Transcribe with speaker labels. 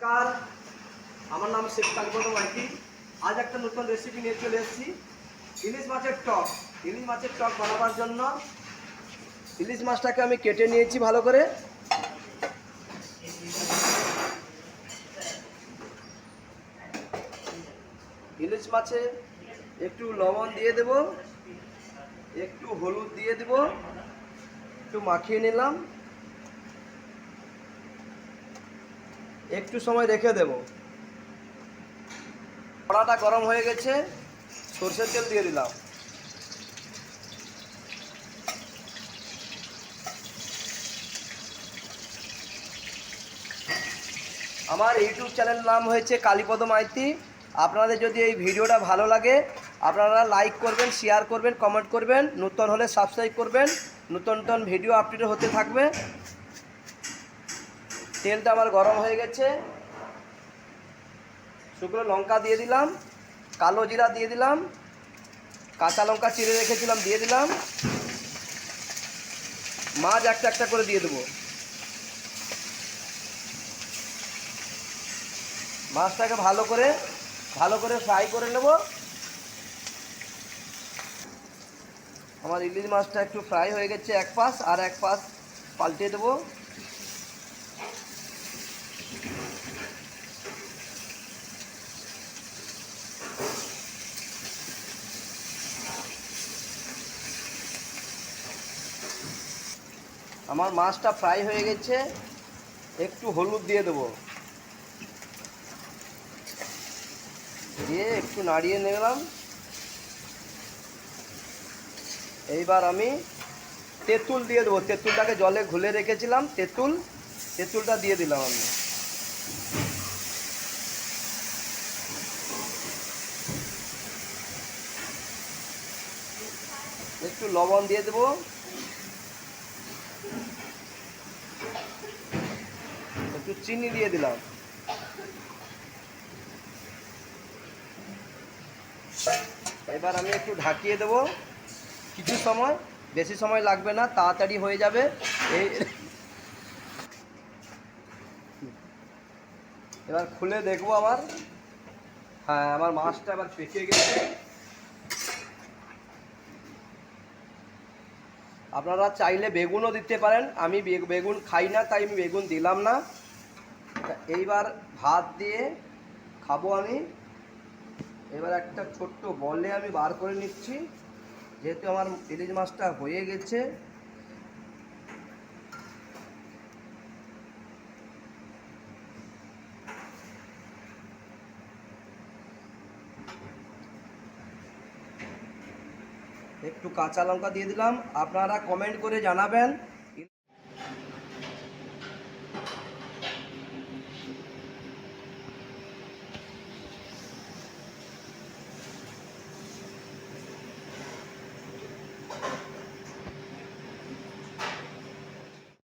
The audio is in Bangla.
Speaker 1: নমস্কার, আমার নাম শেখ কালীপদ মাইতি। আজ একটা নতুন রেসিপি নিয়ে চলে এসেছি, ইলিশ মাছের টক। ইলিশ মাছের টক বানাবার জন্য ইলিশ মাছটাকে আমি কেটে নিয়েছি ভালো করে। ইলিশ মাছে একটু লবণ দিয়ে দেব, একটু হলুদ দিয়ে দেব, একটু মাখিয়ে নিলাম, একটু সময় রেখে দেব। কড়াটা গরম হয়ে গেছে, সরষের তেল দিয়ে দিলাম। আমার ইউটিউব চ্যানেলের নাম হয়েছে কালীপদ মাইতি। আপনাদের যদি এই ভিডিওটা ভালো লাগে আপনারা লাইক করবেন, শেয়ার করবেন, কমেন্ট করবেন, নতুন হলে সাবস্ক্রাইব করবেন। নতুন নতুন ভিডিও আপডেট হতে থাকবে। তেলটা আমার গরম হয়ে গেছে, শুকনো লঙ্কা দিয়ে দিলাম, কালো জিরা দিয়ে দিলাম, কাঁচা লঙ্কা চিড়ে রেখেছিলাম দিয়ে দিলাম, মাছ একটা একটা করে দিয়ে দেবো। মাছটাকে ভালো করে ফ্রাই করে নেব। আমার ইলিশ মাছটা একটু ফ্রাই হয়ে গেছে এক পাশ, আর এক পাশ পাল্টে দেবো। আমার মাছটা ফ্রাই হয়ে গেছে, একটু হলুদ দিয়ে দেবো, দিয়ে একটু নাড়িয়ে নিলাম। এইবার আমি তেঁতুল দিয়ে দেবো। তেঁতুলটাকে জলে ঘুলে রেখেছিলাম, তেঁতুলটা দিয়ে দিলাম আমি। একটু লবণ দিয়ে দেবো, একটু চিনি দিয়ে দিলাম। এবার আমি একটু ঢাকিয়ে দেবো কিছু সময়, বেশি সময় লাগবে না, তাড়াতাড়ি হয়ে যাবে। এই এবার খুলে দেখবো আমার মাছটা এবার পেকে গেছে। আপনারা চাইলে বেগুনও দিতে পারেন, আমি বেগুন খাই না তাই আমি বেগুন দিলাম না। এইবার ভাত দিয়ে খাবো আমি। এবার একটা ছোট্ট বলে আমি বার করে নিচ্ছি, যেহেতু আমার ইলিশ মাছটা হয়ে গেছে। একটু কাঁচা লঙ্কা দিয়ে দিলাম। আপনারা কমেন্ট করে জানাবেন